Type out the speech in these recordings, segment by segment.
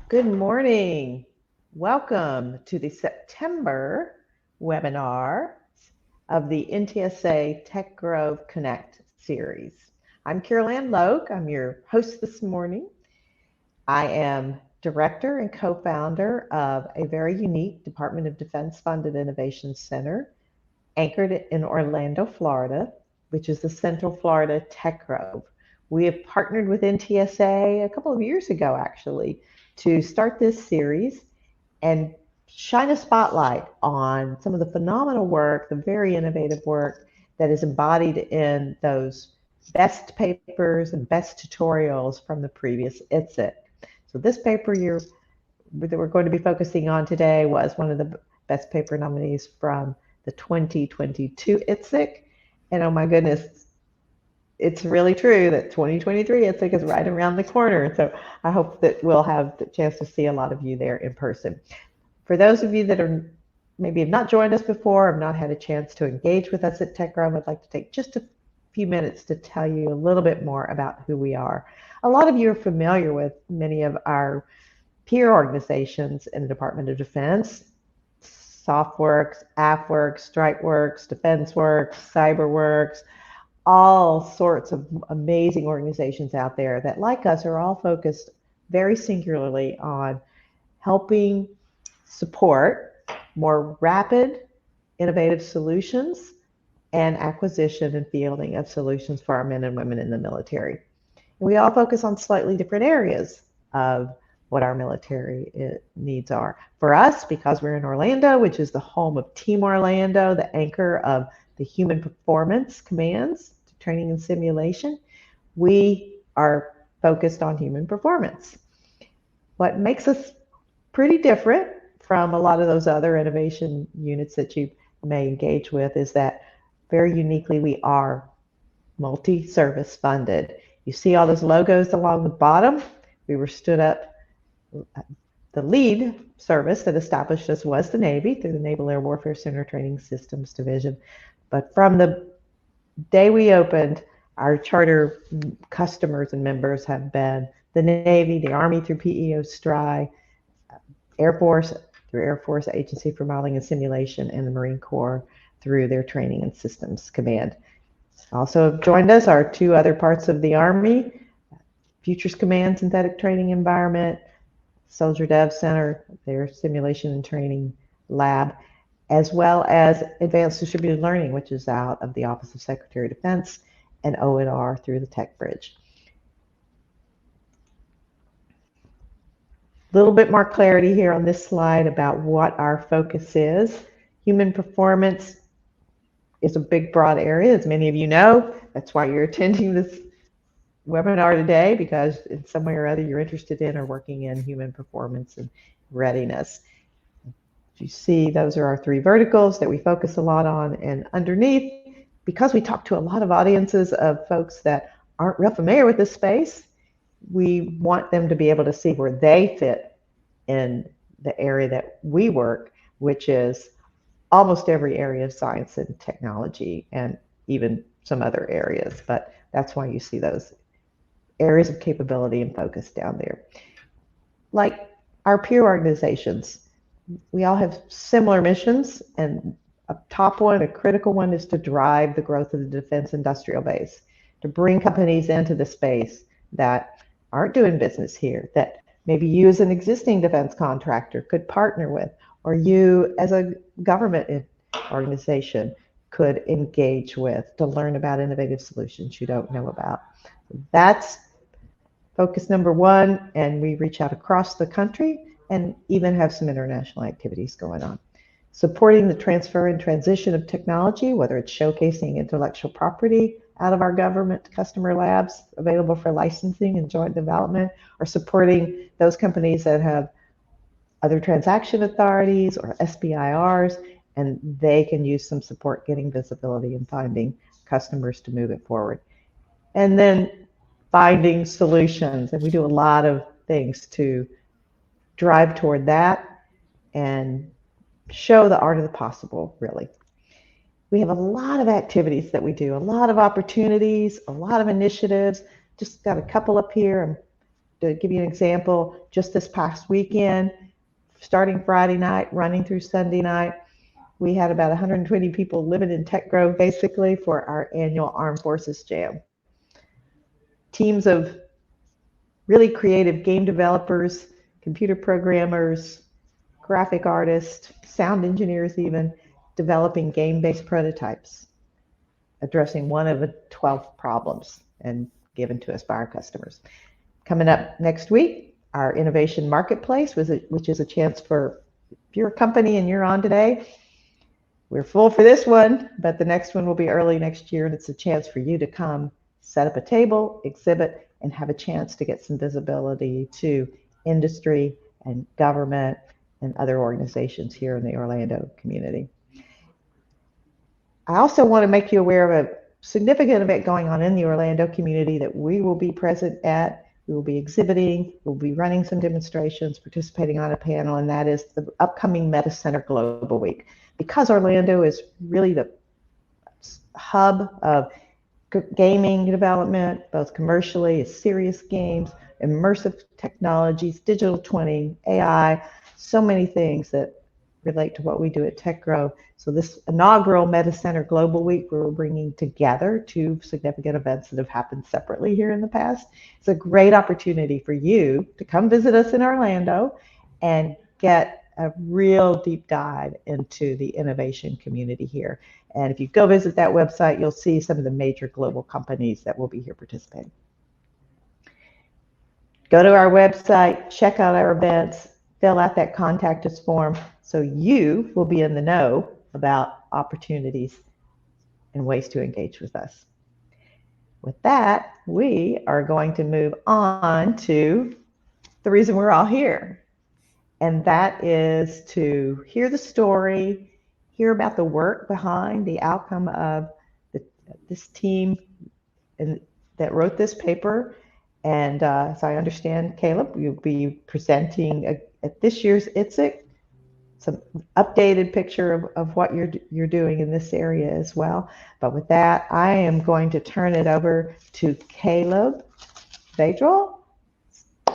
Good morning. Welcome to the September webinar of the NTSA Tech Grove Connect series. I'm Carol Ann Loke. I'm your host this morning. I am director and co-founder of a very unique Department of Defense funded innovation center anchored in Orlando, Florida, which is the Central Florida Tech Grove. We have partnered with NTSA a couple of years ago, actually, to start this series and shine a spotlight on some of the phenomenal work, the very innovative work that is embodied in those best papers and best tutorials from the previous ITSIC. So this paper that we're going to be focusing on today was one of the best paper nominees from the 2022 ITSIC. And oh my goodness, it's really true that 2023 ITSIC is right around the corner. So I hope that we'll have the chance to see a lot of you there in person. For those of you that are maybe have not joined us before, have not had a chance to engage with us at Tech Grove, I'd like to take just a few minutes to tell you a little bit more about who we are. A lot of you are familiar with many of our peer organizations in the Department of Defense: SoftWorks, AFWorks, StrikeWorks, DefenseWorks, CyberWorks, all sorts of amazing organizations out there that, like us, are all focused very singularly on helping support more rapid, innovative solutions and acquisition and fielding of solutions for our men and women in the military. And we all focus on slightly different areas of what our military needs are. For us, because we're in Orlando, which is the home of Team Orlando, the anchor of the Human Performance Commands, Training and Simulation, we are focused on human performance. What makes us pretty different from a lot of those other innovation units that you may engage with is that very uniquely we are multi-service funded. You see all those logos along the bottom? We were stood up. The lead service that established us was the Navy through the Naval Air Warfare Center Training Systems Division. But from the day we opened, our charter customers and members have been the Navy, the Army through PEO STRI, Air Force through Air Force Agency for Modeling and Simulation, and the Marine Corps through their Training and Systems Command. Also have joined us are two other parts of the Army: Futures Command Synthetic Training Environment, Soldier Dev Center, their simulation and training lab, as well as Advanced Distributed Learning, which is out of the Office of Secretary of Defense, and ONR through the Tech Bridge. A little bit more clarity here on this slide about what our focus is. Human performance is a big, broad area, as many of you know. That's why you're attending this webinar today, because in some way or other you're interested in or working in human performance and readiness. You see, those are our three verticals that we focus a lot on, and underneath, because we talk to a lot of audiences of folks that aren't real familiar with this space, we want them to be able to see where they fit in the area that we work, which is almost every area of science and technology, and even some other areas. But that's why you see those areas of capability and focus down there. Like our peer organizations, we all have similar missions, and a top one, a critical one, is to drive the growth of the defense industrial base, to bring companies into the space that aren't doing business here, that maybe you as an existing defense contractor could partner with, or you as a government organization could engage with to learn about innovative solutions you don't know about. That's focus number one, and we reach out across the country and even have some international activities going on. Supporting the transfer and transition of technology, whether it's showcasing intellectual property out of our government customer labs available for licensing and joint development, or supporting those companies that have other transaction authorities or SBIRs, and they can use some support getting visibility and finding customers to move it forward. And then finding solutions, and we do a lot of things to drive toward that and show the art of the possible, really. We have a lot of activities that we do, a lot of opportunities, a lot of initiatives. Just got a couple up here. I'm to give you an example, just this past weekend, starting Friday night, running through Sunday night, we had about 120 people living in Tech Grove basically for our annual Armed Forces Jam. Teams of really creative game developers, computer programmers, graphic artists, sound engineers even, developing game-based prototypes, addressing one of the 12 problems and given to us by our customers. Coming up next week, our Innovation Marketplace, which is a chance for, if you're a company and you're on today, we're full for this one, but the next one will be early next year, and it's a chance for you to come set up a table, exhibit, and have a chance to get some visibility to industry and government and other organizations here in the Orlando community. I also want to make you aware of a significant event going on in the Orlando community that we will be present at. We will be exhibiting, we'll be running some demonstrations, participating on a panel, and that is the upcoming Meta Center Global Week. Because Orlando is really the hub of gaming development, both commercially as serious games, immersive technologies, digital twinning, AI, so many things that relate to what we do at Tech Grove. So this inaugural Meta Center Global Week, where we're bringing together two significant events that have happened separately here in the past. It's a great opportunity for you to come visit us in Orlando and get a real deep dive into the innovation community here. And if you go visit that website, you'll see some of the major global companies that will be here participating. Go to our website, check out our events, fill out that contact us form so you will be in the know about opportunities and ways to engage with us. With that, we are going to move on to the reason we're all here. And that is to hear the story, hear about the work behind the outcome of this team that wrote this paper. And so I understand, Caleb, you'll be presenting at this year's ITSEC some updated picture of what you're doing in this area as well. But with that, I am going to turn it over to Caleb Vedral,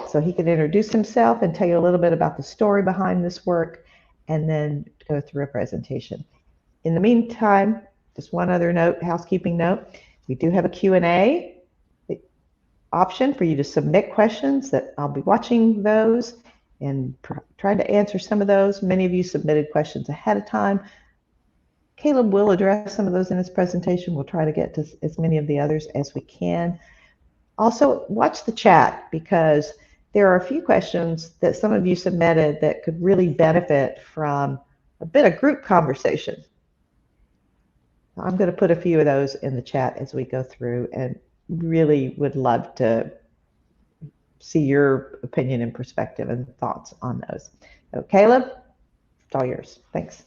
so he can introduce himself and tell you a little bit about the story behind this work, and then go through a presentation. In the meantime, just one other note, housekeeping note, we do have a Q&A option for you to submit questions that I'll be watching those and trying to answer some of those. Many of you submitted questions ahead of time. Caleb will address some of those in his presentation. We'll try to get to as many of the others as we can. Also, watch the chat, because there are a few questions that some of you submitted that could really benefit from a bit of group conversation. I'm going to put a few of those in the chat as we go through, and really would love to see your opinion and perspective and thoughts on those. So Caleb, it's all yours. Thanks.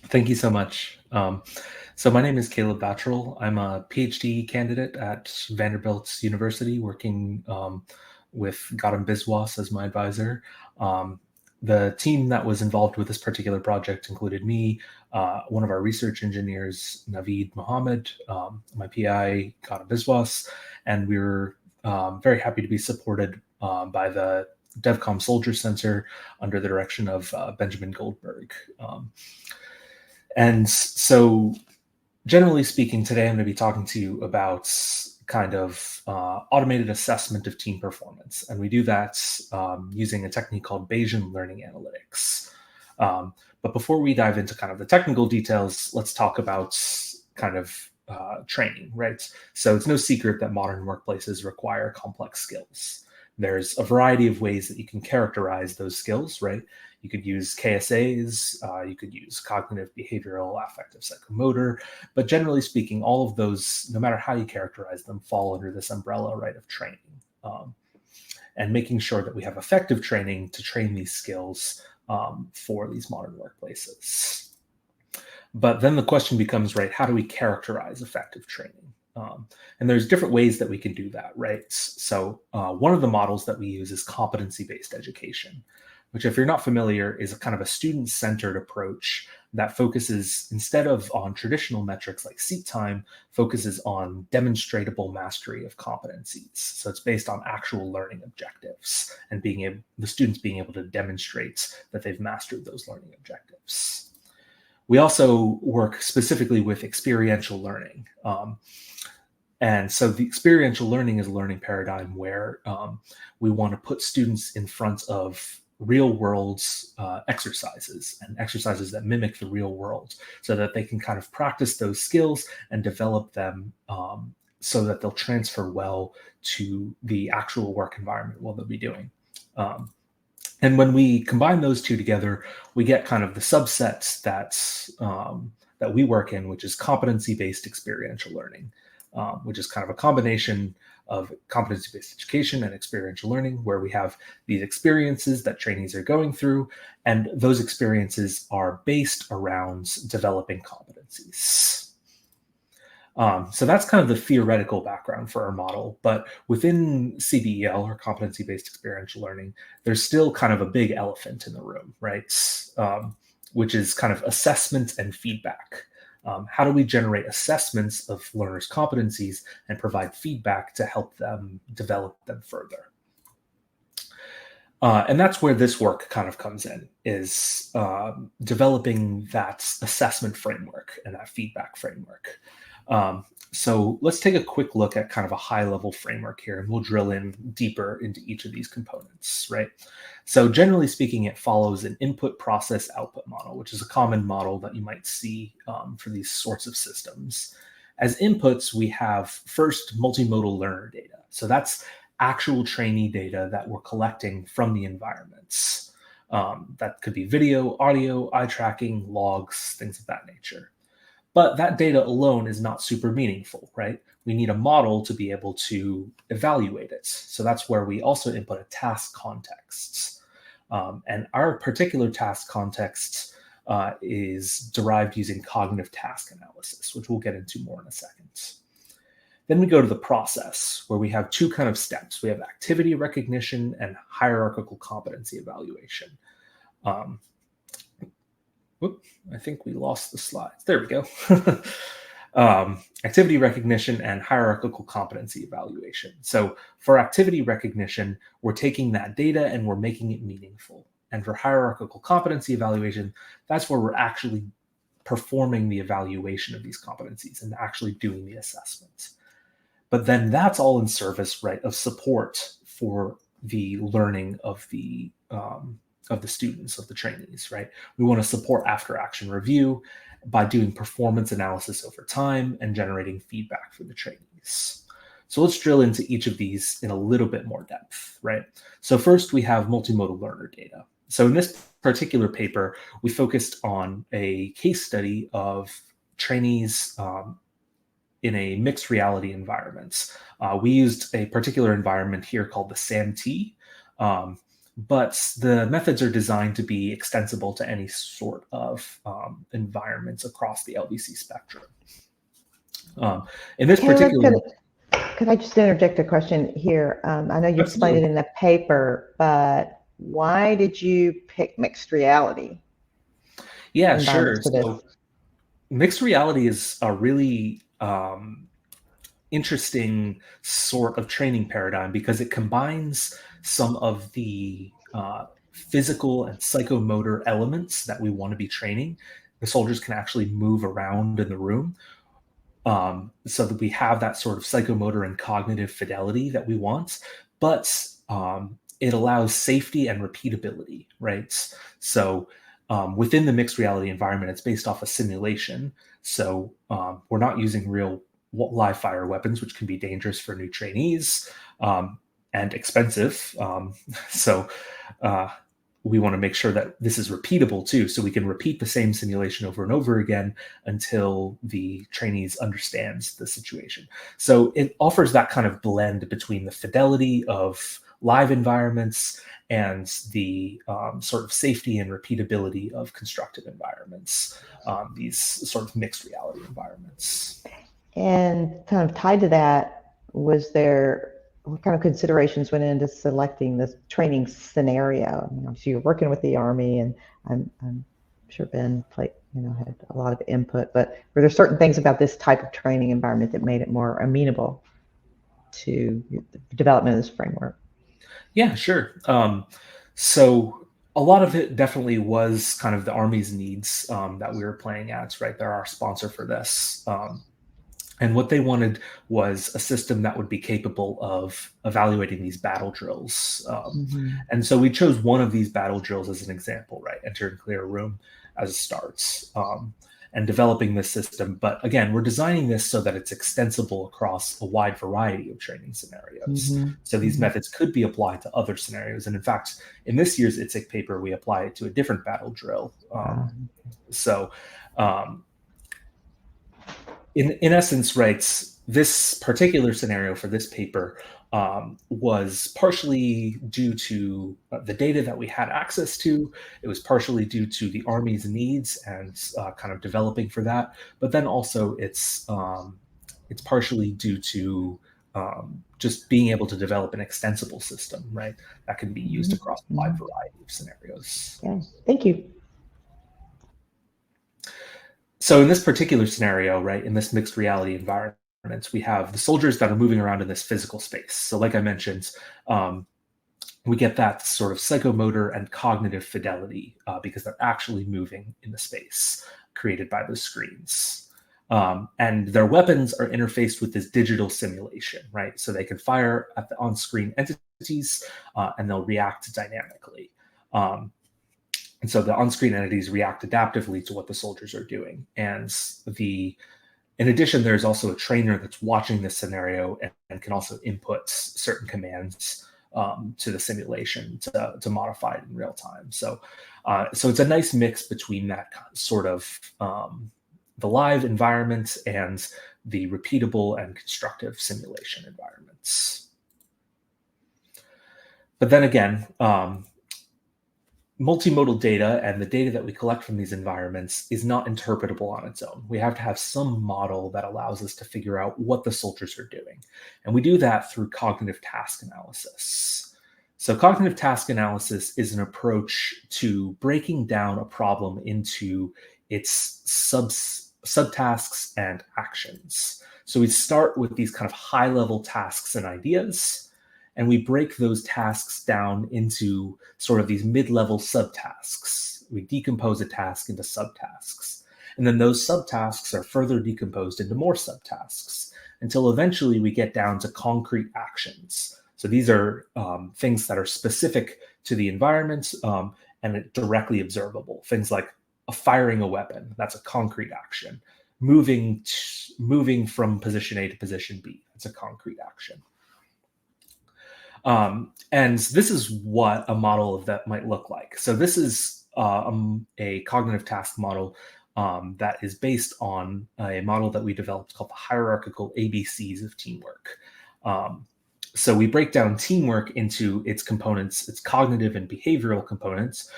Thank you so much. So my name is Caleb Battrell. I'm a PhD candidate at Vanderbilt University, working with Gautam Biswas as my advisor. The team that was involved with this particular project included me, one of our research engineers, Naveed Mohammed, my PI, Gautam Biswas, and we were very happy to be supported by the DevCom Soldier Center under the direction of Benjamin Goldberg. And so generally speaking, today I'm going to be talking to you about kind of automated assessment of team performance. And we do that using a technique called Bayesian learning analytics. But before we dive into kind of the technical details, let's talk about kind of training, right? So it's no secret that modern workplaces require complex skills. There's a variety of ways that you can characterize those skills, right? You could use KSAs, you could use cognitive, behavioral, affective, psychomotor, but generally speaking, all of those, no matter how you characterize them, fall under this umbrella, right, of training. And making sure that we have effective training to train these skills for these modern workplaces. But then the question becomes, right, how do we characterize effective training? And there's different ways that we can do that, right? So one of the models that we use is competency-based education, which, if you're not familiar, is a kind of a student-centered approach that focuses, instead of on traditional metrics like seat time, focuses on demonstratable mastery of competencies. So it's based on actual learning objectives and the students being able to demonstrate that they've mastered those learning objectives. We also work specifically with experiential learning. And so the experiential learning is a learning paradigm where we want to put students in front of real world exercises and exercises that mimic the real world so that they can kind of practice those skills and develop them so that they'll transfer well to the actual work environment what they'll be doing. And when we combine those two together, we get kind of the subsets that we work in, which is competency-based experiential learning, which is kind of a combination of competency-based education and experiential learning, where we have these experiences that trainees are going through, and those experiences are based around developing competencies. So that's kind of the theoretical background for our model, but within CBEL, or competency-based experiential learning, there's still kind of a big elephant in the room, right? Which is kind of assessment and feedback. How do we generate assessments of learners' competencies and provide feedback to help them develop them further? And that's where this work kind of comes in, is developing that assessment framework and that feedback framework. So let's take a quick look at kind of a high-level framework here, and we'll drill in deeper into each of these components, right? So generally speaking, it follows an input process output model, which is a common model that you might see for these sorts of systems. As inputs, we have first multimodal learner data. So that's actual trainee data that we're collecting from the environments. That could be video, audio, eye tracking, logs, things of that nature. But that data alone is not super meaningful, right? We need a model to be able to evaluate it. So that's where we also input a task context. And our particular task context is derived using cognitive task analysis, which we'll get into more in a second. Then we go to the process, where we have two kind of steps. We have activity recognition and hierarchical competency evaluation. I think we lost the slides. There we go. Activity recognition and hierarchical competency evaluation. So for activity recognition, we're taking that data and we're making it meaningful. And for hierarchical competency evaluation, that's where we're actually performing the evaluation of these competencies and actually doing the assessments. But then that's all in service, right, of support for the learning of the students, of the trainees, right? We want to support after action review by doing performance analysis over time and generating feedback for the trainees. So let's drill into each of these in a little bit more depth, right? So first we have multimodal learner data. So in this particular paper, we focused on a case study of trainees in a mixed reality environment. We used a particular environment here called the SAM-T, but the methods are designed to be extensible to any sort of environments across the LVC spectrum. In this particular... Could I just interject a question here? I know you explained it in the paper, but why did you pick mixed reality? Yeah, sure. So mixed reality is a really interesting sort of training paradigm because it combines some of the physical and psychomotor elements that we want to be training. The soldiers can actually move around in the room so that we have that sort of psychomotor and cognitive fidelity that we want, but it allows safety and repeatability, right? So within the mixed reality environment, it's based off a simulation. So we're not using real live fire weapons, which can be dangerous for new trainees and expensive. So we want to make sure that this is repeatable too, so we can repeat the same simulation over and over again until the trainees understands the situation. So it offers that kind of blend between the fidelity of live environments and the sort of safety and repeatability of constructed environments, these sort of mixed reality environments. And kind of tied to that, what kind of considerations went into selecting this training scenario? So you're working with the Army, and I'm sure Ben played, had a lot of input, but were there certain things about this type of training environment that made it more amenable to the development of this framework? Yeah, sure. So a lot of it definitely was kind of the Army's needs that we were playing at, right? They're our sponsor for this. And what they wanted was a system that would be capable of evaluating these battle drills. Mm-hmm. And so we chose one of these battle drills as an example, right? Enter and clear a room as a start, and developing this system. But again, we're designing this so that it's extensible across a wide variety of training scenarios. Mm-hmm. So these Mm-hmm. methods could be applied to other scenarios. And in fact, in this year's ITSIC paper, we apply it to a different battle drill. So in essence, right, this particular scenario for this paper was partially due to the data that we had access to. It was partially due to the Army's needs and kind of developing for that. But then also it's partially due to just being able to develop an extensible system, right, that can be used across a wide variety of scenarios. Yeah, thank you. So in this particular scenario, right, in this mixed reality environment, we have the soldiers that are moving around in this physical space. So like I mentioned, we get that sort of psychomotor and cognitive fidelity because they're actually moving in the space created by those screens. And their weapons are interfaced with this digital simulation, right? So they can fire at the on-screen entities and they'll react dynamically. And so the on-screen entities react adaptively to what the soldiers are doing. And in addition, there's also a trainer that's watching this scenario and can also input certain commands to the simulation to modify it in real time. So it's a nice mix between that sort of the live environment and the repeatable and constructive simulation environments. But then again, multimodal data and the data that we collect from these environments is not interpretable on its own. We have to have some model that allows us to figure out what the soldiers are doing. And we do that through cognitive task analysis. So cognitive task analysis is an approach to breaking down a problem into its subtasks and actions. So we start with these kind of high-level tasks and ideas, and we break those tasks down into sort of these mid-level subtasks. We decompose a task into subtasks. And then those subtasks are further decomposed into more subtasks until eventually we get down to concrete actions. So these are things that are specific to the environment and directly observable. Things like firing a weapon, that's a concrete action. Moving from position A to position B, that's a concrete action. And this is what a model of that might look like. So this is a cognitive task model that is based on a model that we developed called the hierarchical ABCs of teamwork. So we break down teamwork into its components, its cognitive and behavioral components.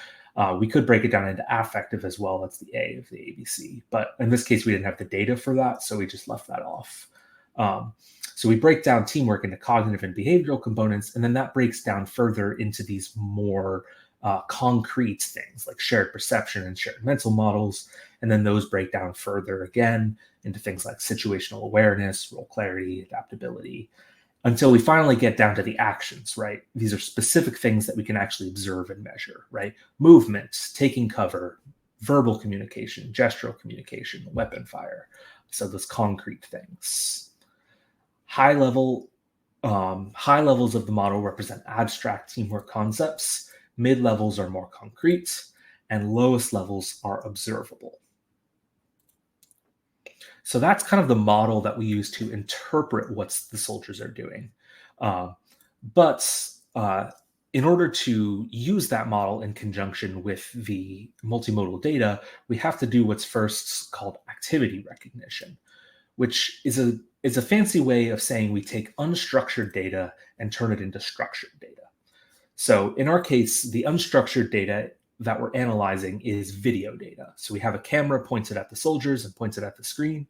We could break it down into affective as well. That's the A of the ABC. But in this case, we didn't have the data for that, so we just left that off. So we break down teamwork into cognitive and behavioral components, and then that breaks down further into these more concrete things like shared perception and shared mental models. And then those break down further again into things like situational awareness, role clarity, adaptability, until we finally get down to the actions, right? These are specific things that we can actually observe and measure, right? Movements, taking cover, verbal communication, gestural communication, weapon fire. So those concrete things. High levels of the model represent abstract teamwork concepts. Mid levels are more concrete, and lowest levels are observable. So that's kind of the model that we use to interpret what the soldiers are doing. But in order to use that model in conjunction with the multimodal data, we have to do what's first called activity recognition, which is a fancy way of saying we take unstructured data and turn it into structured data. So in our case, the unstructured data that we're analyzing is video data. So we have a camera pointed at the soldiers and pointed at the screen.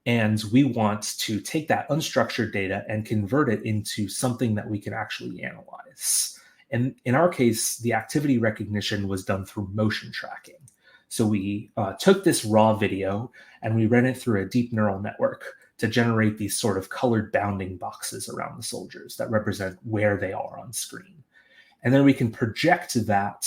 And we want to take that unstructured data and convert it into something that we can actually analyze. And in our case, the activity recognition was done through motion tracking. So we took this raw video and we ran it through a deep neural network to generate these sort of colored bounding boxes around the soldiers that represent where they are on screen. And then we can project that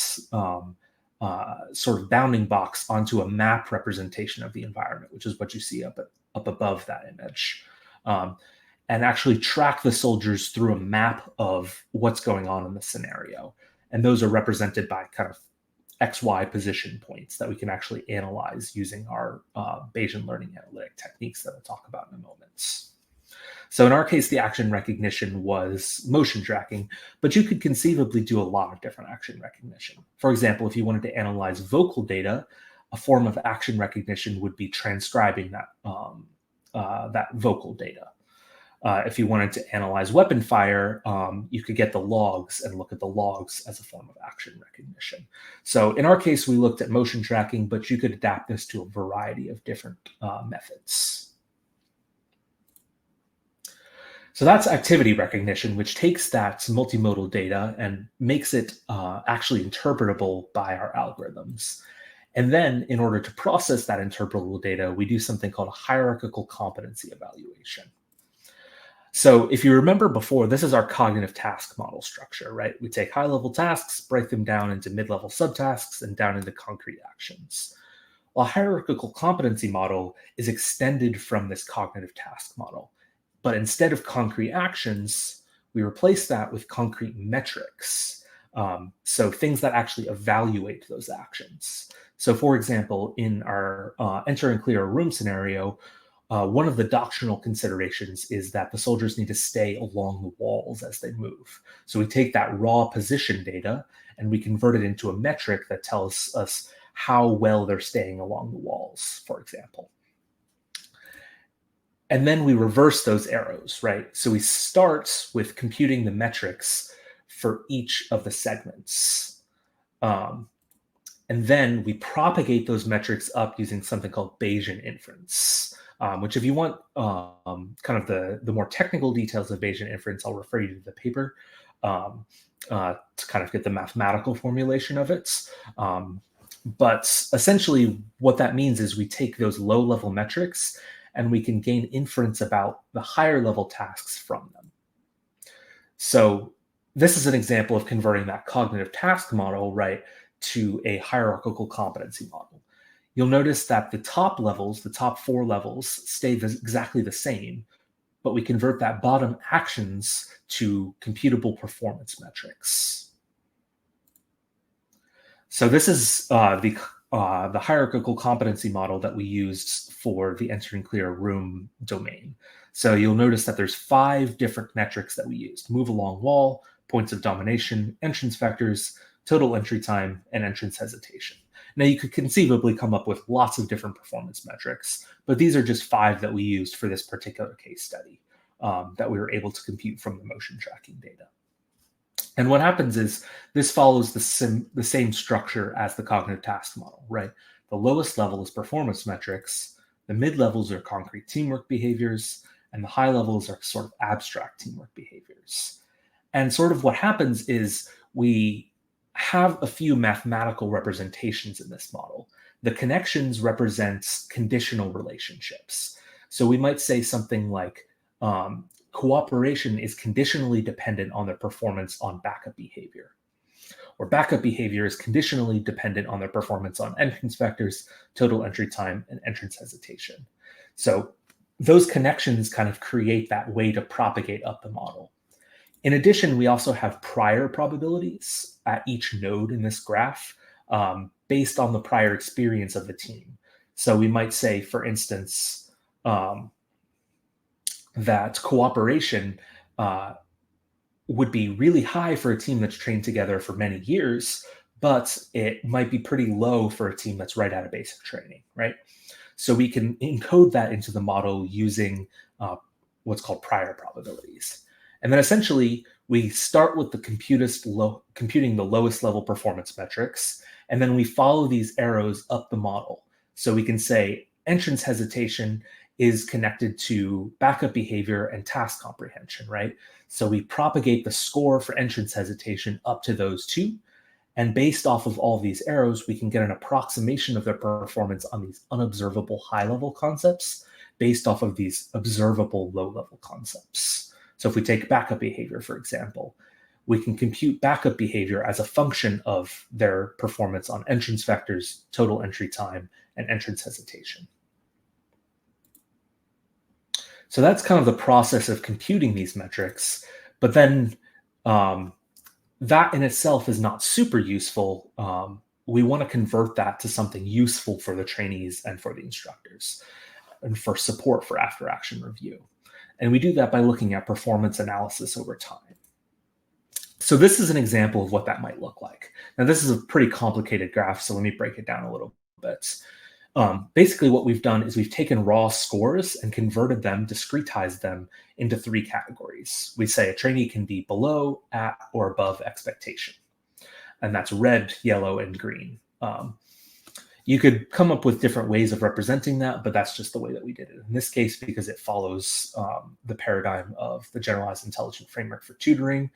sort of bounding box onto a map representation of the environment, which is what you see up above that image, and actually track the soldiers through a map of what's going on in the scenario. And those are represented by kind of XY position points that we can actually analyze using our Bayesian learning analytic techniques that I'll talk about in a moment. So in our case, the action recognition was motion tracking, but you could conceivably do a lot of different action recognition. For example, if you wanted to analyze vocal data, a form of action recognition would be transcribing that, that vocal data. If you wanted to analyze weapon fire, you could get the logs and look at the logs as a form of action recognition. So in our case, we looked at motion tracking, but you could adapt this to a variety of different methods. So that's activity recognition, which takes that multimodal data and makes it actually interpretable by our algorithms. And then in order to process that interpretable data, we do something called a hierarchical competency evaluation. So if you remember before, this is our cognitive task model structure, right? We take high-level tasks, break them down into mid-level subtasks, and down into concrete actions. Well, a hierarchical competency model is extended from this cognitive task model. But instead of concrete actions, we replace that with concrete metrics. So things that actually evaluate those actions. So for example, in our enter and clear a room scenario, one of the doctrinal considerations is that the soldiers need to stay along the walls as they move. So we take that raw position data and we convert it into a metric that tells us how well they're staying along the walls, for example. And then we reverse those arrows, right? So we start with computing the metrics for each of the segments. And then we propagate those metrics up using something called Bayesian inference, which if you want kind of the more technical details of Bayesian inference, I'll refer you to the paper to kind of get the mathematical formulation of it. But essentially what that means is we take those low-level metrics and we can gain inference about the higher level tasks from them. So this is an example of converting that cognitive task model, right, to a hierarchical competency model. You'll notice that the top levels, the top 4 levels, stay exactly the same, but we convert that bottom actions to computable performance metrics. So this is the hierarchical competency model that we used for the enter and clear room domain. So you'll notice that there's 5 different metrics that we used: move along wall, points of domination, entrance vectors, total entry time, and entrance hesitation. Now you could conceivably come up with lots of different performance metrics, but these are just 5 that we used for this particular case study that we were able to compute from the motion tracking data. And what happens is this follows the same structure as the cognitive task model, right? The lowest level is performance metrics, the mid levels are concrete teamwork behaviors, and the high levels are sort of abstract teamwork behaviors. And sort of what happens is we have a few mathematical representations in this model. The connections represent conditional relationships. So we might say something like, cooperation is conditionally dependent on their performance on backup behavior, or backup behavior is conditionally dependent on their performance on entrance vectors, total entry time, and entrance hesitation. So those connections kind of create that way to propagate up the model. In addition, we also have prior probabilities at each node in this graph based on the prior experience of the team. So we might say, for instance, that cooperation would be really high for a team that's trained together for many years, but it might be pretty low for a team that's right out of basic training, right? So we can encode that into the model using what's called prior probabilities. And then essentially, we start with computing the lowest level performance metrics, and then we follow these arrows up the model. So we can say entrance hesitation is connected to backup behavior and task comprehension, right? So we propagate the score for entrance hesitation up to those two. And based off of all these arrows, we can get an approximation of their performance on these unobservable high-level concepts based off of these observable low-level concepts. So if we take backup behavior, for example, we can compute backup behavior as a function of their performance on entrance vectors, total entry time, and entrance hesitation. So that's kind of the process of computing these metrics, but then that in itself is not super useful. We want to convert that to something useful for the trainees and for the instructors and for support for after action review. And we do that by looking at performance analysis over time. So this is an example of what that might look like. Now, this is a pretty complicated graph, so let me break it down a little bit. Basically, what we've done is we've taken raw scores and converted them, discretized them into three categories. We say a trainee can be below, at, or above expectation. And that's red, yellow, and green. You could come up with different ways of representing that, but that's just the way that we did it. In this case, because it follows the paradigm of the generalized intelligent framework for tutoring,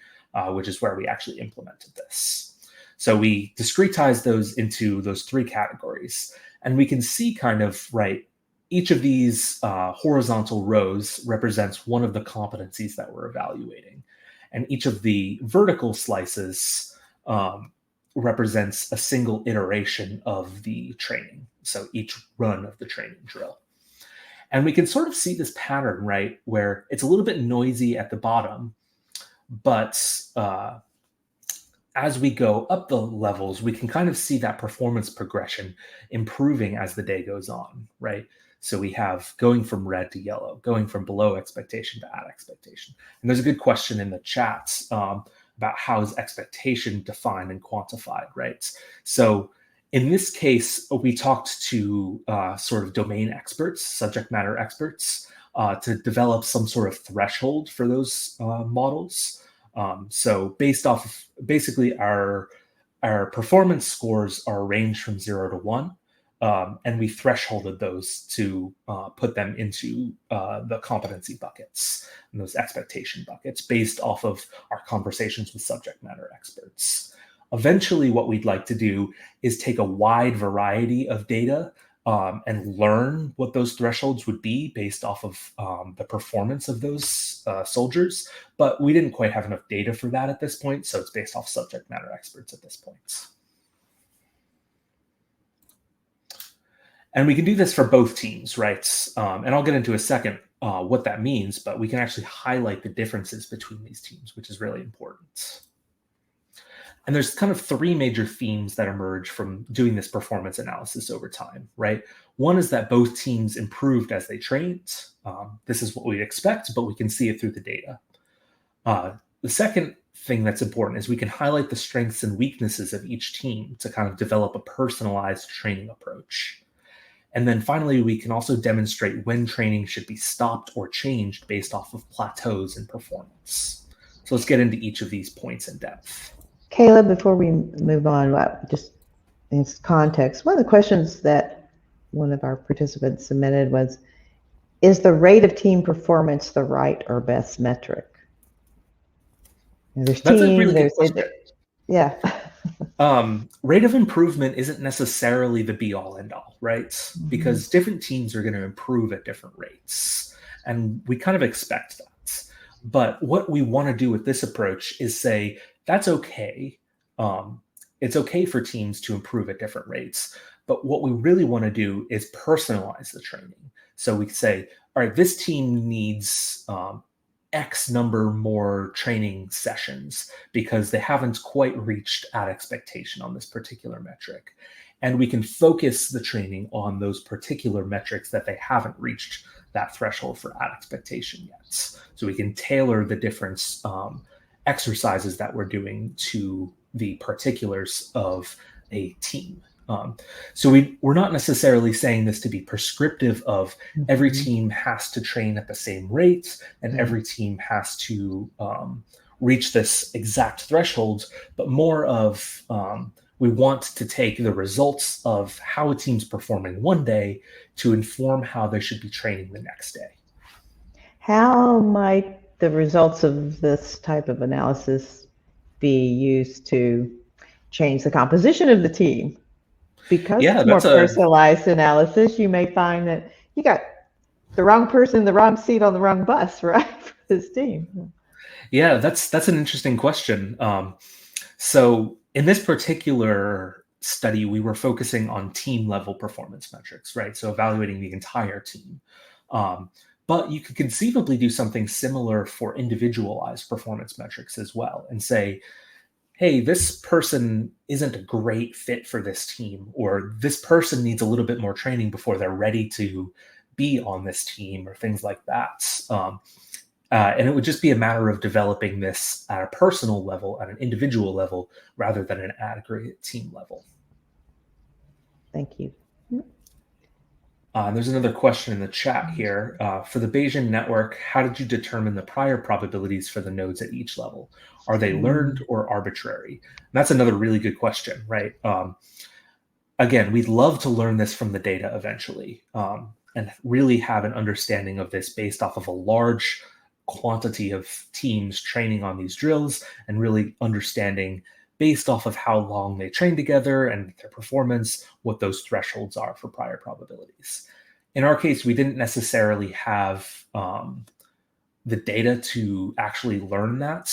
which is where we actually implemented this. So we discretized those into those three categories. And we can see kind of, right, each of these horizontal rows represents one of the competencies that we're evaluating. And each of the vertical slices represents a single iteration of the training. So each run of the training drill. And we can sort of see this pattern, right, where it's a little bit noisy at the bottom, but as we go up the levels, we can kind of see that performance progression improving as the day goes on, right? So we have going from red to yellow, going from below expectation to at expectation. And there's a good question in the chats about how is expectation defined and quantified, right? So in this case, we talked to sort of domain experts, subject matter experts, to develop some sort of threshold for those models. So based off of basically our performance scores are ranged from 0 to 1, and we thresholded those to put them into the competency buckets and those expectation buckets based off of our conversations with subject matter experts. Eventually, what we'd like to do is take a wide variety of data and learn what those thresholds would be based off of the performance of those soldiers. But we didn't quite have enough data for that at this point, so it's based off subject matter experts at this point. And we can do this for both teams, right? And I'll get into a second what that means, but we can actually highlight the differences between these teams, which is really important. And there's kind of three major themes that emerge from doing this performance analysis over time, right? One is that both teams improved as they trained. This is what we'd expect, but we can see it through the data. The second thing that's important is we can highlight the strengths and weaknesses of each team to kind of develop a personalized training approach. And then finally, we can also demonstrate when training should be stopped or changed based off of plateaus in performance. So let's get into each of these points in depth. Caleb, before we move on, just in context, one of the questions that one of our participants submitted was, is the rate of team performance the right or best metric? There's That's team, a really good there's question. Yeah. Rate of improvement isn't necessarily the be all end all, right? Mm-hmm. Because different teams are going to improve at different rates. And we kind of expect that. But what we want to do with this approach is say, that's okay. It's okay for teams to improve at different rates. But what we really want to do is personalize the training. So we say, all right, this team needs X number more training sessions because they haven't quite reached at expectation on this particular metric. And we can focus the training on those particular metrics that they haven't reached that threshold for at expectation yet. So we can tailor the different exercises that we're doing to the particulars of a team. So we're not necessarily saying this to be prescriptive of every team has to train at the same rate and every team has to reach this exact threshold, but more of we want to take the results of how a team's performing one day to inform how they should be training the next day. How might the results of this type of analysis be used to change the composition of the team? Because Yeah, it's more personalized analysis, you may find that you got the wrong person in the wrong seat on the wrong bus, right, for this team. Yeah, that's an interesting question. So in this particular study, we were focusing on team level performance metrics, right? So evaluating the entire team. But you could conceivably do something similar for individualized performance metrics as well and say, hey, this person isn't a great fit for this team, or this person needs a little bit more training before they're ready to be on this team, or things like that. And it would just be a matter of developing this at a personal level, at an individual level, rather than an aggregate team level. Thank you. There's another question in the chat here. For the Bayesian network, how did you determine the prior probabilities for the nodes at each level? Are they learned or arbitrary? And that's another really good question, right? Again, we'd love to learn this from the data eventually, and really have an understanding of this based off of a large quantity of teams training on these drills, and really understanding based off of how long they train together and their performance, what those thresholds are for prior probabilities. In our case, we didn't necessarily have the data to actually learn that.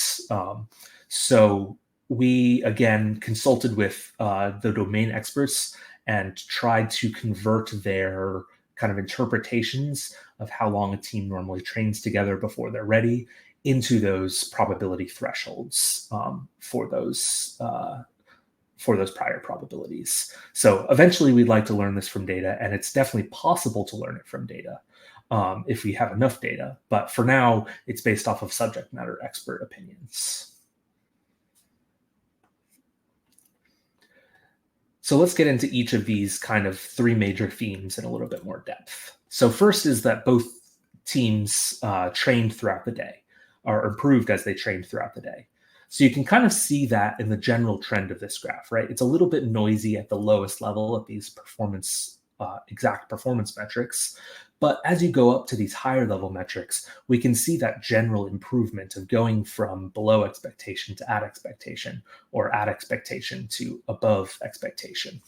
So we, again, consulted with the domain experts and tried to convert their kind of interpretations of how long a team normally trains together before they're ready into those probability thresholds for those prior probabilities. So eventually we'd like to learn this from data, and it's definitely possible to learn it from data if we have enough data. But for now, it's based off of subject matter expert opinions. So let's get into each of these kind of three major themes in a little bit more depth. So first is that both teams trained throughout the day, or improved as they trained throughout the day. So you can kind of see that in the general trend of this graph, right? It's a little bit noisy at the lowest level of these exact performance metrics. But as you go up to these higher level metrics, we can see that general improvement of going from below expectation to at expectation, or at expectation to above expectation.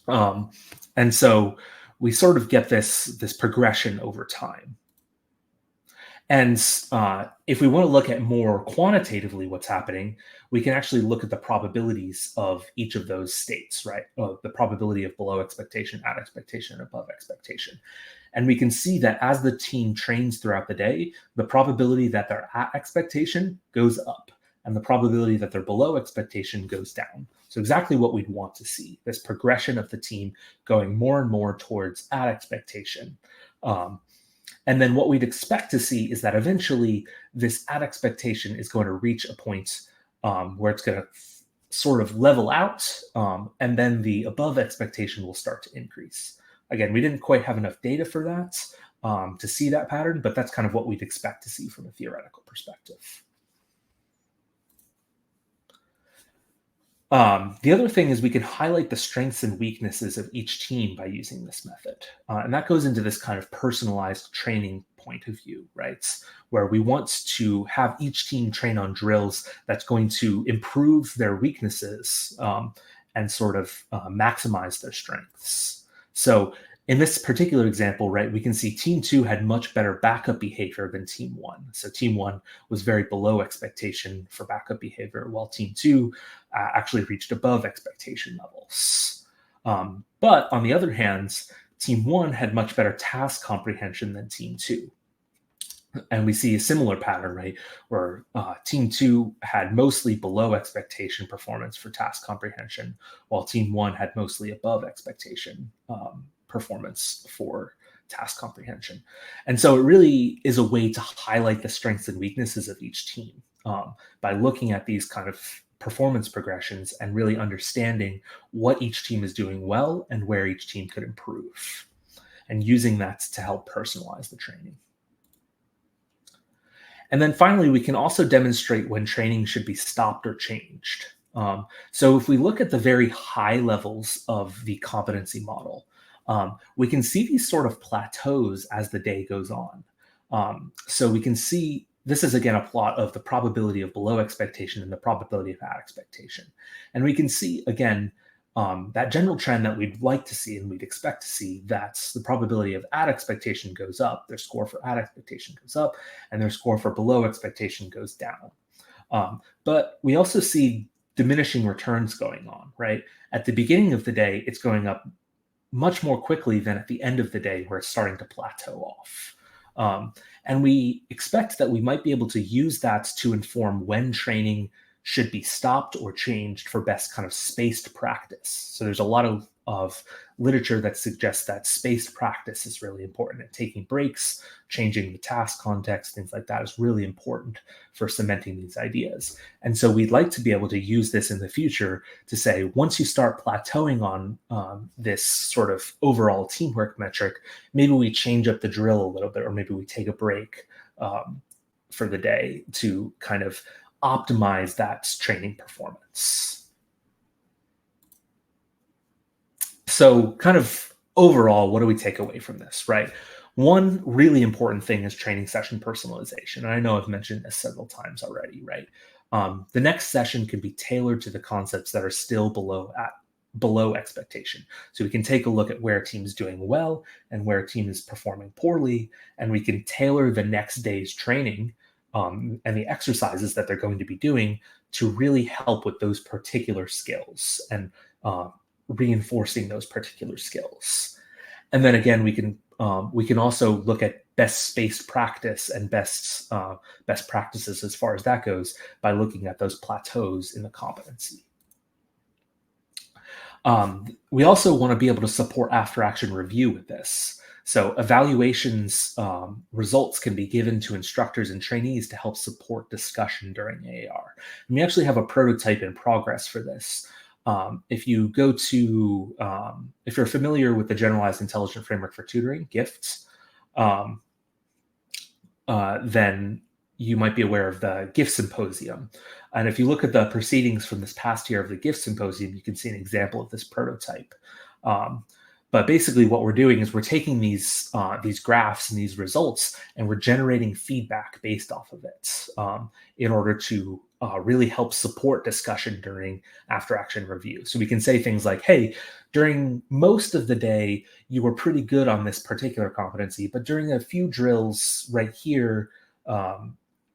And so we sort of get this progression over time. And if we want to look at more quantitatively what's happening, we can actually look at the probabilities of each of those states, right? The probability of below expectation, at expectation, and above expectation. And we can see that as the team trains throughout the day, the probability that they're at expectation goes up, and the probability that they're below expectation goes down. So exactly what we'd want to see, this progression of the team going more and more towards at expectation. And then what we'd expect to see is that eventually this at expectation is going to reach a point where it's going to sort of level out, and then the above expectation will start to increase. Again, we didn't quite have enough data for that to see that pattern, but that's kind of what we'd expect to see from a theoretical perspective. The other thing is we can highlight the strengths and weaknesses of each team by using this method. And that goes into this kind of personalized training point of view, right? Where we want to have each team train on drills that's going to improve their weaknesses and sort of maximize their strengths. So in this particular example, right, we can see team 2 had much better backup behavior than team 1. So team 1 was very below expectation for backup behavior, while team 2 actually reached above expectation levels. But on the other hand, team 1 had much better task comprehension than team 2. And we see a similar pattern, right, where team 2 had mostly below expectation performance for task comprehension, while team 1 had mostly above expectation performance for task comprehension. And so it really is a way to highlight the strengths and weaknesses of each team by looking at these kind of performance progressions and really understanding what each team is doing well and where each team could improve, and using that to help personalize the training. And then finally, we can also demonstrate when training should be stopped or changed. So if we look at the very high levels of the competency model, we can see these sort of plateaus as the day goes on. So we can see, this is again a plot of the probability of below expectation and the probability of at expectation. And we can see again, that general trend that we'd like to see and we'd expect to see, that's the probability of at expectation goes up, their score for at expectation goes up, and their score for below expectation goes down. But we also see diminishing returns going on, right? At the beginning of the day, it's going up much more quickly than at the end of the day, where it's starting to plateau off. And we expect that we might be able to use that to inform when training should be stopped or changed for best kind of spaced practice. So there's a lot of literature that suggests that spaced practice is really important, and taking breaks, changing the task context, things like that is really important for cementing these ideas. And so we'd like to be able to use this in the future to say, once you start plateauing on this sort of overall teamwork metric, maybe we change up the drill a little bit, or maybe we take a break for the day to kind of optimize that training performance. So kind of overall, what do we take away from this, right? One really important thing is training session personalization. And I know I've mentioned this several times already, right? The next session can be tailored to the concepts that are still below expectation. So we can take a look at where a team is doing well and where a team is performing poorly, and we can tailor the next day's training and the exercises that they're going to be doing to really help with those particular skills and reinforcing those particular skills. And then again, we can also look at best spaced practice and best practices as far as that goes by looking at those plateaus in the competency. We also want to be able to support after action review with this. So evaluations results can be given to instructors and trainees to help support discussion during AAR. And we actually have a prototype in progress for this. If you go to, if you're familiar with the Generalized Intelligent Framework for Tutoring, GIFTs, then you might be aware of the GIFT Symposium. And if you look at the proceedings from this past year of the GIFT Symposium, you can see an example of this prototype. But basically what we're doing is we're taking these graphs and these results, and we're generating feedback based off of it in order to really help support discussion during after action review. So we can say things like, hey, during most of the day, you were pretty good on this particular competency, but during a few drills right here,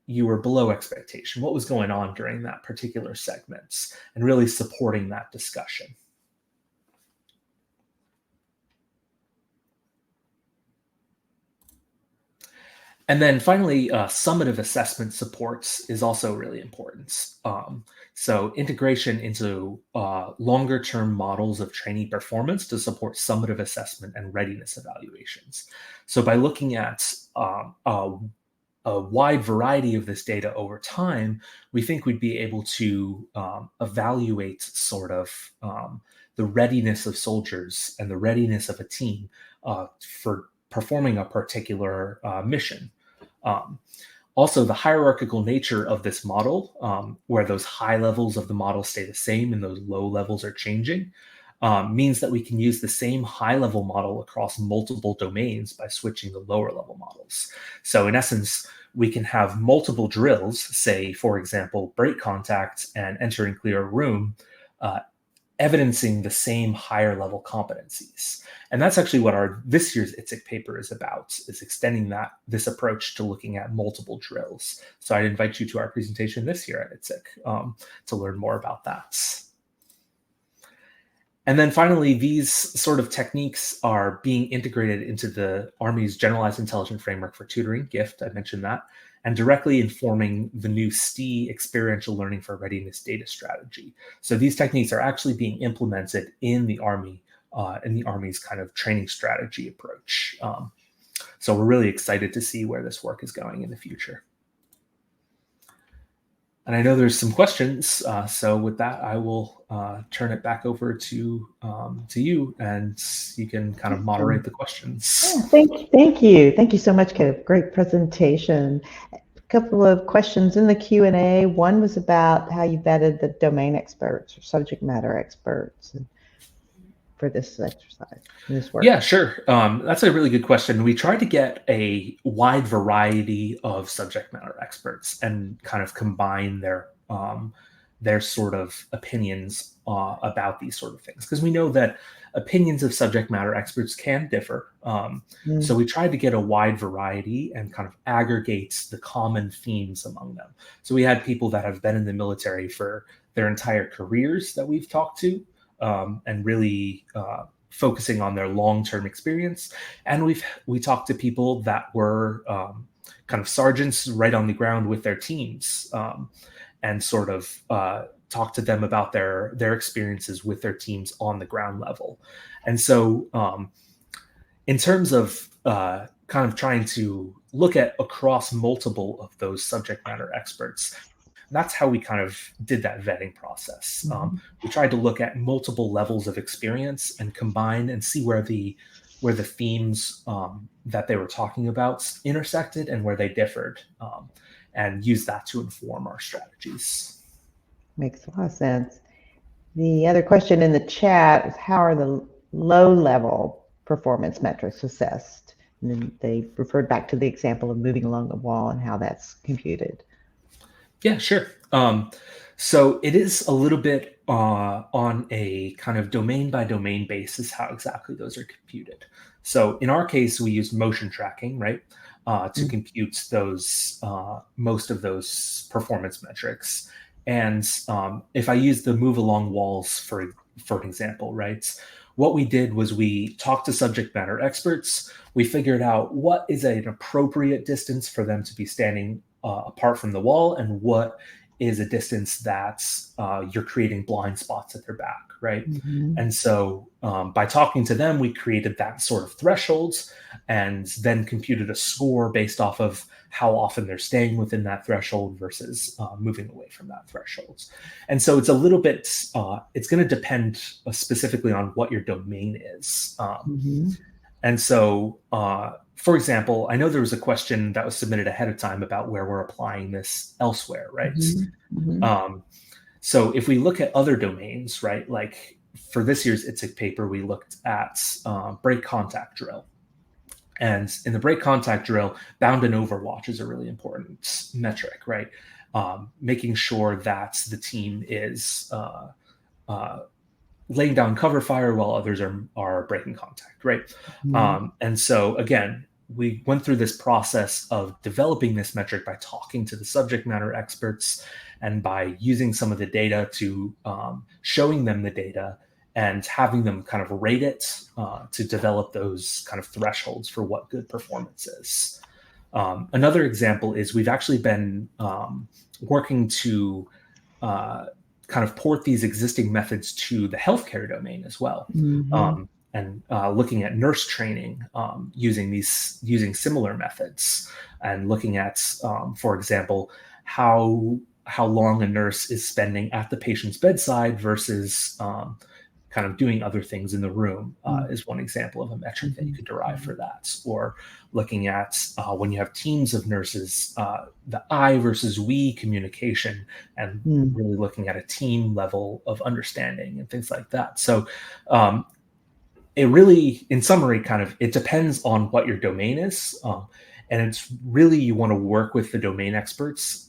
you were below expectation. What was going on during that particular segment? And really supporting that discussion. And then finally, summative assessment supports is also really important. So integration into longer-term models of trainee performance to support summative assessment and readiness evaluations. So by looking at a wide variety of this data over time, we think we'd be able to evaluate sort of the readiness of soldiers and the readiness of a team for performing a particular mission. Also, the hierarchical nature of this model, where those high levels of the model stay the same and those low levels are changing, means that we can use the same high-level model across multiple domains by switching the lower-level models. So in essence, we can have multiple drills, say, for example, break contact and enter and clear a room, evidencing the same higher level competencies. And that's actually what this year's ITSIC paper is about, is extending this approach to looking at multiple drills. So I'd invite you to our presentation this year at ITSIC to learn more about that. And then finally, these sort of techniques are being integrated into the Army's Generalized Intelligent Framework for Tutoring, GIFT, I mentioned that, and directly informing the new STE Experiential Learning for Readiness data strategy. So these techniques are actually being implemented in the Army, in the Army's kind of training strategy approach. So we're really excited to see where this work is going in the future. And I know there's some questions, so with that, I will turn it back over to you, and you can kind of moderate the questions. Yeah, thank you so much, Caleb. Great presentation. couple of questions in the Q&A. One was about how you vetted the domain experts or subject matter experts for this exercise, this work. Yeah, sure. That's a really good question. We tried to get a wide variety of subject matter experts and kind of combine their sort of opinions about these sort of things, because we know that opinions of subject matter experts can differ. So we tried to get a wide variety and kind of aggregate the common themes among them. So we had people that have been in the military for their entire careers that we've talked to, and really focusing on their long-term experience. And we talked to people that were kind of sergeants right on the ground with their teams, and sort of talk to them about their experiences with their teams on the ground level. And so in terms of kind of trying to look at across multiple of those subject matter experts, that's how we kind of did that vetting process. We tried to look at multiple levels of experience and combine and see where the themes that they were talking about intersected and where they differed, and use that to inform our strategies. Makes a lot of sense. The other question in the chat is, how are the low-level performance metrics assessed? And then they referred back to the example of moving along the wall and how that's computed. Yeah, sure. So it is a little bit on a kind of domain by domain basis how exactly those are computed. So in our case, we used motion tracking, right, to compute those most of those performance metrics. And if I use the move along walls for an example, right, what we did was we talked to subject matter experts. We figured out what is an appropriate distance for them to be standing apart from the wall, and what is a distance that you're creating blind spots at their back, right? And so by talking to them, we created that sort of thresholds and then computed a score based off of how often they're staying within that threshold versus moving away from that threshold. And so it's a little bit, it's going to depend specifically on what your domain is. And so, for example, I know there was a question that was submitted ahead of time about where we're applying this elsewhere, right? So if we look at other domains, right, like for this year's ITSIC paper, we looked at break contact drill. And in the break contact drill, bound and overwatch is a really important metric, right? Making sure that the team is laying down cover fire while others are breaking contact, right? And so again, we went through this process of developing this metric by talking to the subject matter experts and by using some of the data to showing them the data and having them kind of rate it to develop those kind of thresholds for what good performance is. Another example is we've actually been working to kind of port these existing methods to the healthcare domain as well, and looking at nurse training using similar methods, and looking at, for example, how long a nurse is spending at the patient's bedside versus kind of doing other things in the room is one example of a metric that you could derive for that. Or looking at when you have teams of nurses, the I versus we communication, and really looking at a team level of understanding and things like that. So it really, in summary, kind of, it depends on what your domain is. And it's really, you want to work with the domain experts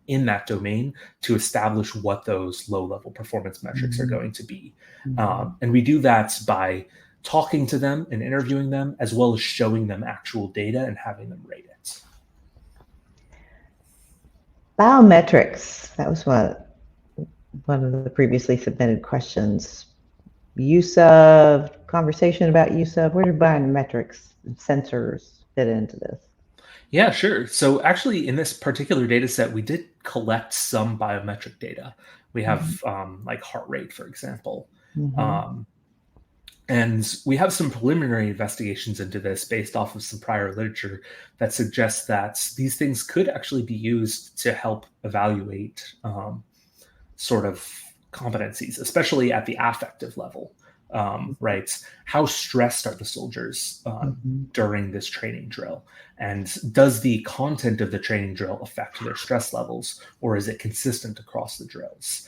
in that domain to establish what those low-level performance metrics are going to be. And we do that by talking to them and interviewing them, as well as showing them actual data and having them rate it. Biometrics, that was one of the previously submitted questions. Use of, conversation about use of, where do biometrics and sensors fit into this? Yeah, sure. So actually, in this particular data set, we did collect some biometric data. We have like heart rate, for example. And we have some preliminary investigations into this based off of some prior literature that suggests that these things could actually be used to help evaluate sort of competencies, especially at the affective level. right? How stressed are the soldiers Mhm. during this training drill? And does the content of the training drill affect their stress levels, or is it consistent across the drills?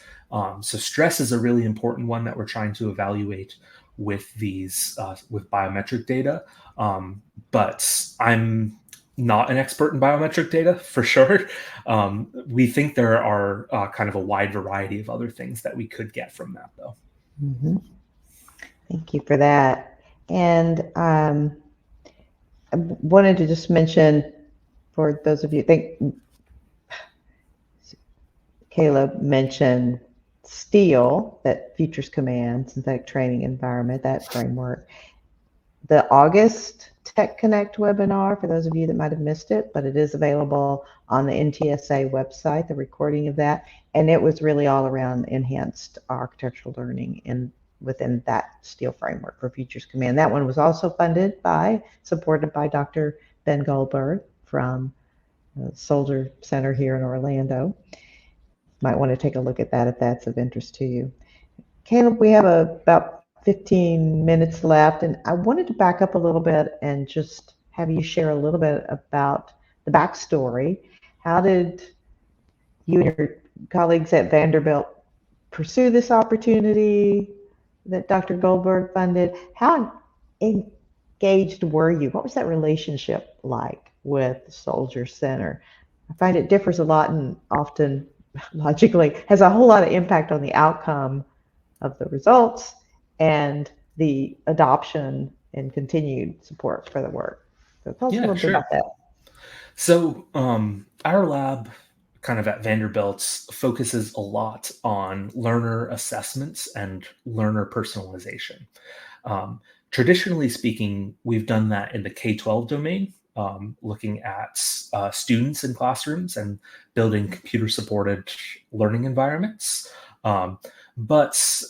So stress is a really important one that we're trying to evaluate with these with biometric data. But I'm not an expert in biometric data for sure. We think there are kind of a wide variety of other things that we could get from that, though. Mhm. Thank you for that. And I wanted to just mention, for those of you, I think Caleb mentioned STEEL, that Futures Command Synthetic Training Environment, that framework. The August Tech Connect webinar, for those of you that might have missed it, but it is available on the NTSA website, the recording of that. And it was really all around enhanced architectural learning within that STEEL framework for Futures Command. That one was also supported by Dr. Ben Goldberg from the Soldier Center here in Orlando. Might want to take a look at that if that's of interest to you. Caleb, we have about 15 minutes left, and I wanted to back up a little bit and just have you share a little bit about the backstory. How did you and your colleagues at Vanderbilt pursue this opportunity that Dr. Goldberg funded? How engaged were you? What was that relationship like with the Soldier Center? I find it differs a lot and often logically has a whole lot of impact on the outcome of the results and the adoption and continued support for the work. So tell us a Yeah, little bit sure. about that. So our lab kind of at Vanderbilt focuses a lot on learner assessments and learner personalization. Um, Traditionally speaking, we've done that in the K-12 domain, looking at students in classrooms and building computer-supported learning environments. But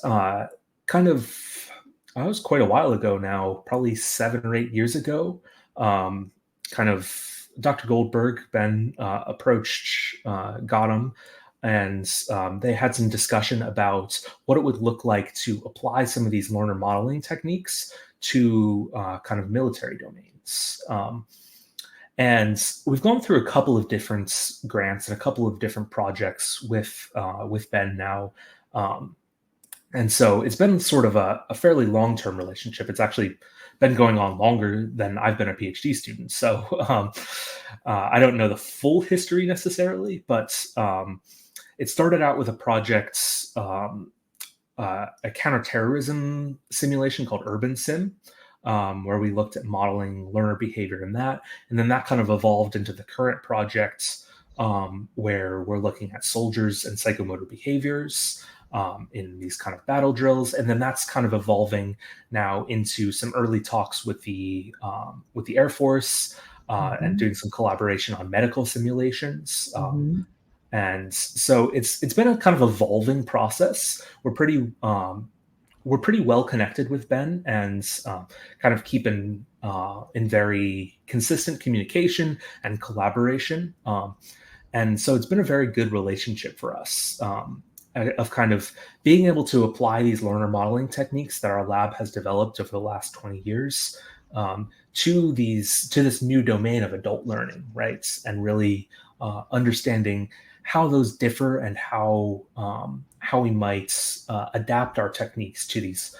kind of, that was quite a while ago now, probably 7 or 8 years ago. Kind of Dr. Goldberg, Ben approached Gautam, and they had some discussion about what it would look like to apply some of these learner modeling techniques to kind of military domains. And we've gone through a couple of different grants and a couple of different projects with Ben now. And so it's been sort of a fairly long-term relationship. It's actually been going on longer than I've been a PhD student. So I don't know the full history necessarily, but it started out with a project, a counterterrorism simulation called Urban Sim, where we looked at modeling learner behavior in that. And then that kind of evolved into the current project, where we're looking at soldiers and psychomotor behaviors in these kind of battle drills, and then that's kind of evolving now into some early talks with the Air Force, and doing some collaboration on medical simulations. And so it's been a kind of evolving process. We're pretty well connected with Ben, and kind of keep in very consistent communication and collaboration. And so it's been a very good relationship for us, of kind of being able to apply these learner modeling techniques that our lab has developed over the last 20 years, to this new domain of adult learning, right? And really understanding how those differ and how we might adapt our techniques to these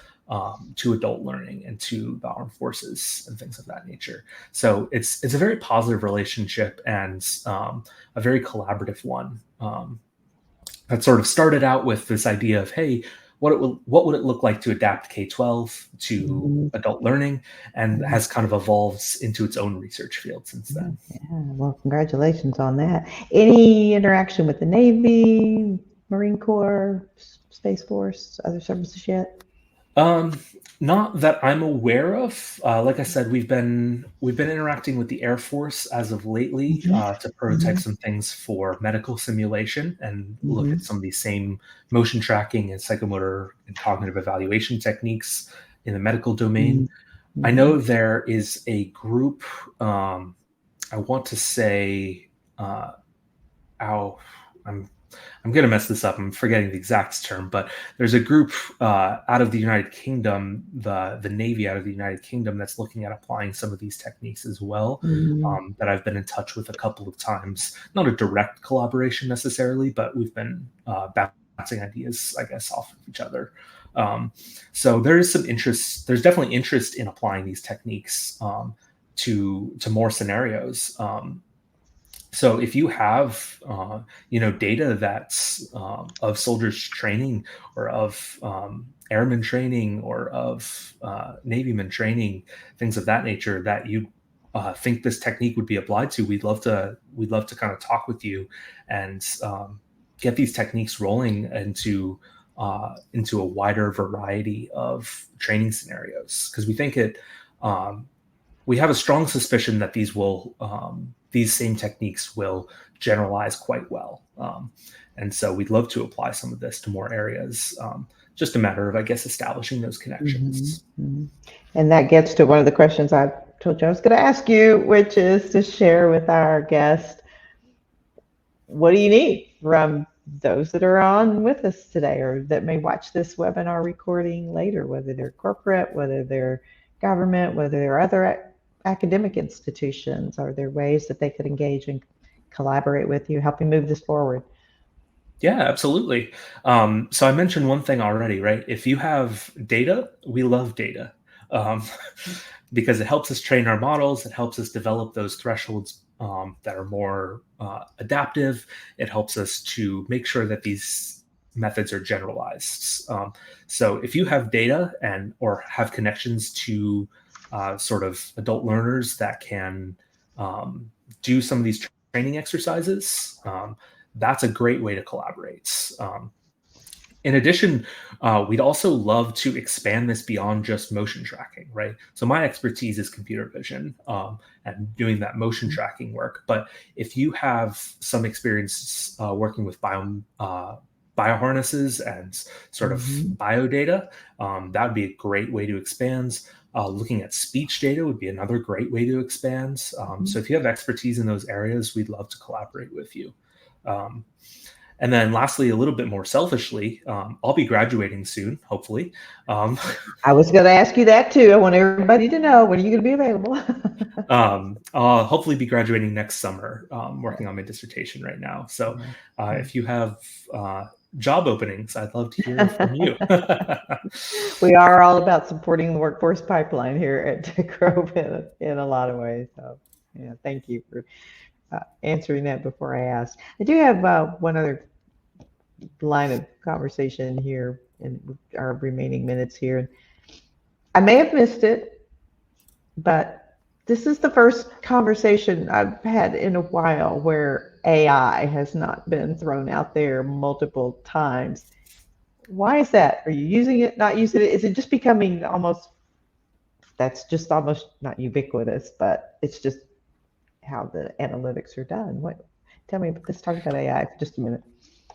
to adult learning and to the armed forces and things of that nature. So it's a very positive relationship, and a very collaborative one, that sort of started out with this idea of, hey, what would it look like to adapt K-12 to adult learning, and has kind of evolved into its own research field since then. Yeah, well, congratulations on that. Any interaction with the Navy, Marine Corps, Space Force, other services yet? Not that I'm aware of. Like I said, we've been interacting with the Air Force as of lately, to prototype some things for medical simulation and look at some of these same motion tracking and psychomotor and cognitive evaluation techniques in the medical domain. I know there is a group, I want to say, I'm I'm going to mess this up. I'm forgetting the exact term, but there's a group out of the United Kingdom, the Navy out of the United Kingdom, that's looking at applying some of these techniques as well. That I've been in touch with a couple of times. Not a direct collaboration necessarily, but we've been bouncing ideas, I guess, off of each other. So there is some interest. There's definitely interest in applying these techniques to more scenarios. So if you have, data that's of soldiers training, or of airmen training, or of Navymen training, things of that nature, that you think this technique would be applied to, we'd love to kind of talk with you and get these techniques rolling into a wider variety of training scenarios, because we think we have a strong suspicion that these same techniques will generalize quite well. And so we'd love to apply some of this to more areas. Just a matter of, I guess, establishing those connections. And that gets to one of the questions I told you I was going to ask you, which is to share with our guest, what do you need from those that are on with us today, or that may watch this webinar recording later, whether they're corporate, whether they're government, whether they're other academic institutions? Are there ways that they could engage and collaborate with you, helping move this forward? Yeah, absolutely. So I mentioned one thing already, right? If you have data, we love data, because it helps us train our models. It helps us develop those thresholds that are more adaptive. It helps us to make sure that these methods are generalized. So if you have data or have connections to sort of adult learners that can do some of these training exercises, that's a great way to collaborate. In addition, we'd also love to expand this beyond just motion tracking, right? So my expertise is computer vision and doing that motion tracking work. But if you have some experience working with bioharnesses and sort of bio data, that would be a great way to expand. Looking at speech data would be another great way to expand. So if you have expertise in those areas, we'd love to collaborate with you. And then lastly, a little bit more selfishly, I'll be graduating soon, hopefully. I was going to ask you that too. I want everybody to know, when are you going to be available? I'll hopefully be graduating next summer, working on my dissertation right now. So if you have job openings, I'd love to hear from you. We are all about supporting the workforce pipeline here at Tech Grove in a lot of ways. So, yeah, thank you for answering that before I ask. I do have one other line of conversation here in our remaining minutes here. I may have missed it, but this is the first conversation I've had in a while where AI has not been thrown out there multiple times. Why is that? Are you using it, not using it? Is it just becoming almost not ubiquitous, but it's just how the analytics are done? Tell me, let's talk about AI for just a minute.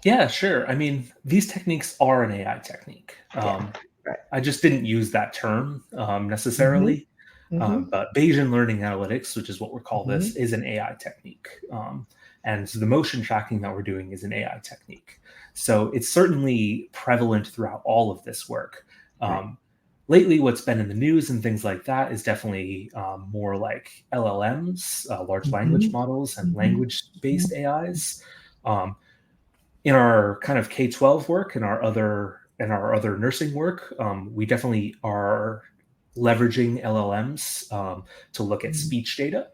Yeah, sure. I mean, these techniques are an AI technique. Right. I just didn't use that term necessarily. But Bayesian learning analytics, which is what we're calling this, is an AI technique. And so the motion tracking that we're doing is an AI technique. So it's certainly prevalent throughout all of this work. Lately, what's been in the news and things like that is definitely more like LLMs, large language models, and language-based AIs. In our kind of K-12 work and our other nursing work, we definitely are leveraging LLMs to look at speech data.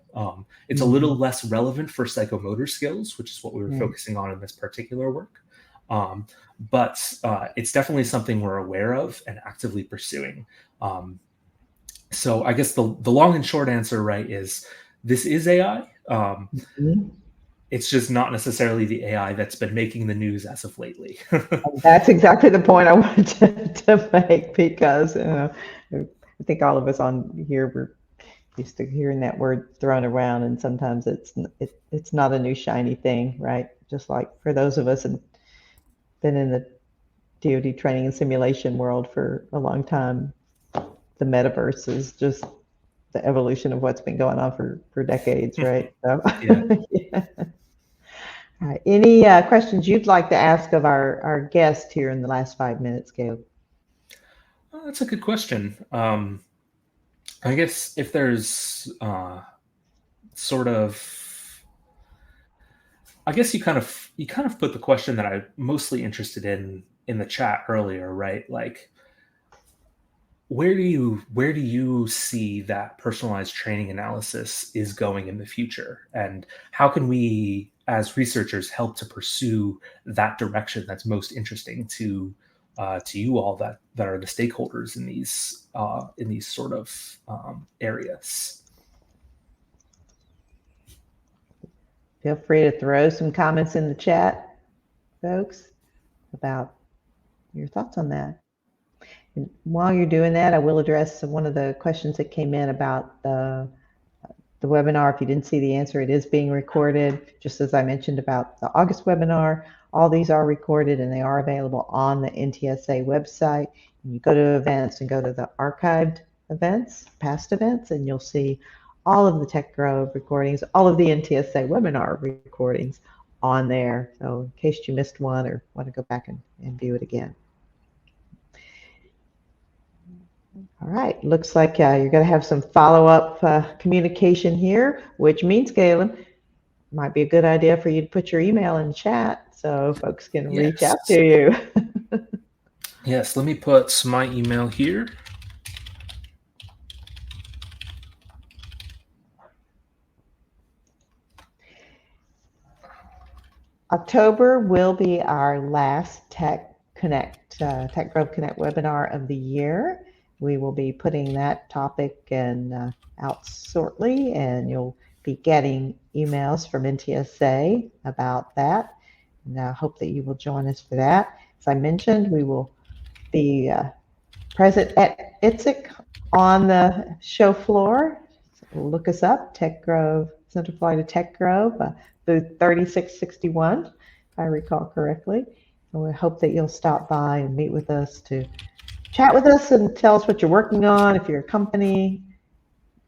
It's a little less relevant for psychomotor skills, which is what we were focusing on in this particular work. But it's definitely something we're aware of and actively pursuing. So I guess the long and short answer, right, is this is AI. It's just not necessarily the AI that's been making the news as of lately. That's exactly the point I wanted to make, because I think all of us on here, we're used to hearing that word thrown around, and sometimes it's not a new shiny thing, right? Just like for those of us who've been in the DoD training and simulation world for a long time, the metaverse is just the evolution of what's been going on for decades, right? So, yeah. All right. Any questions you'd like to ask of our guest here in the last 5 minutes, Caleb? That's a good question. I guess if there's sort of, I guess you kind of put the question that I'm mostly interested in the chat earlier, right? Like, where do you see that personalized training analysis is going in the future, and how can we as researchers help to pursue that direction that's most interesting to you all that are the stakeholders in these sort of areas. Feel free to throw some comments in the chat, folks, about your thoughts on that. And while you're doing that, I will address one of the questions that came in about the webinar. If you didn't see the answer, it is being recorded. Just as I mentioned about the August webinar, all these are recorded and they are available on the NTSA website. And you go to events and go to the archived events, past events, and you'll see all of the Tech Grove recordings, all of the NTSA webinar recordings on there. So in case you missed one or want to go back and view it again. All right, looks like you're going to have some follow-up communication here, which means, Caleb, might be a good idea for you to put your email in the chat so folks can reach out to you. Yes, let me put my email here. October will be our last Tech Grove Connect webinar of the year. We will be putting that topic out shortly, and you'll be getting emails from NTSA about that. And I hope that you will join us for that. As I mentioned, we will be present at ITSEC on the show floor. So look us up, Tech Grove, Central Florida Tech Grove, booth 3661, if I recall correctly. And we hope that you'll stop by and meet with us to chat with us and tell us what you're working on. If you're a company,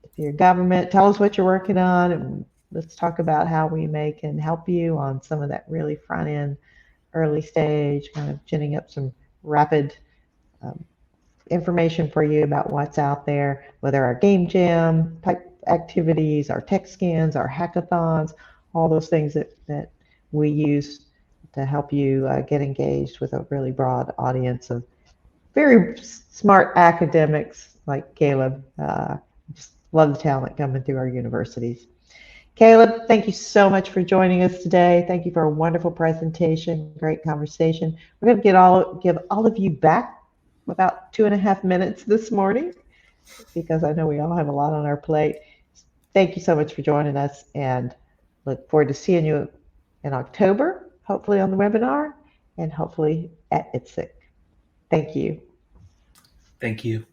if you're government, tell us what you're working on, and let's talk about how we can help you on some of that really front end, early stage, kind of ginning up some rapid information for you about what's out there, whether our game jam type activities, our tech scans, our hackathons, all those things that we use to help you get engaged with a really broad audience of very smart academics like Caleb. Just love the talent coming through our universities. Caleb, thank you so much for joining us today. Thank you for a wonderful presentation, great conversation. We're going to give all of you back about 2.5 minutes this morning, because I know we all have a lot on our plate. Thank you so much for joining us, and look forward to seeing you in October, hopefully on the webinar, and hopefully at ITSEC. Thank you. Thank you.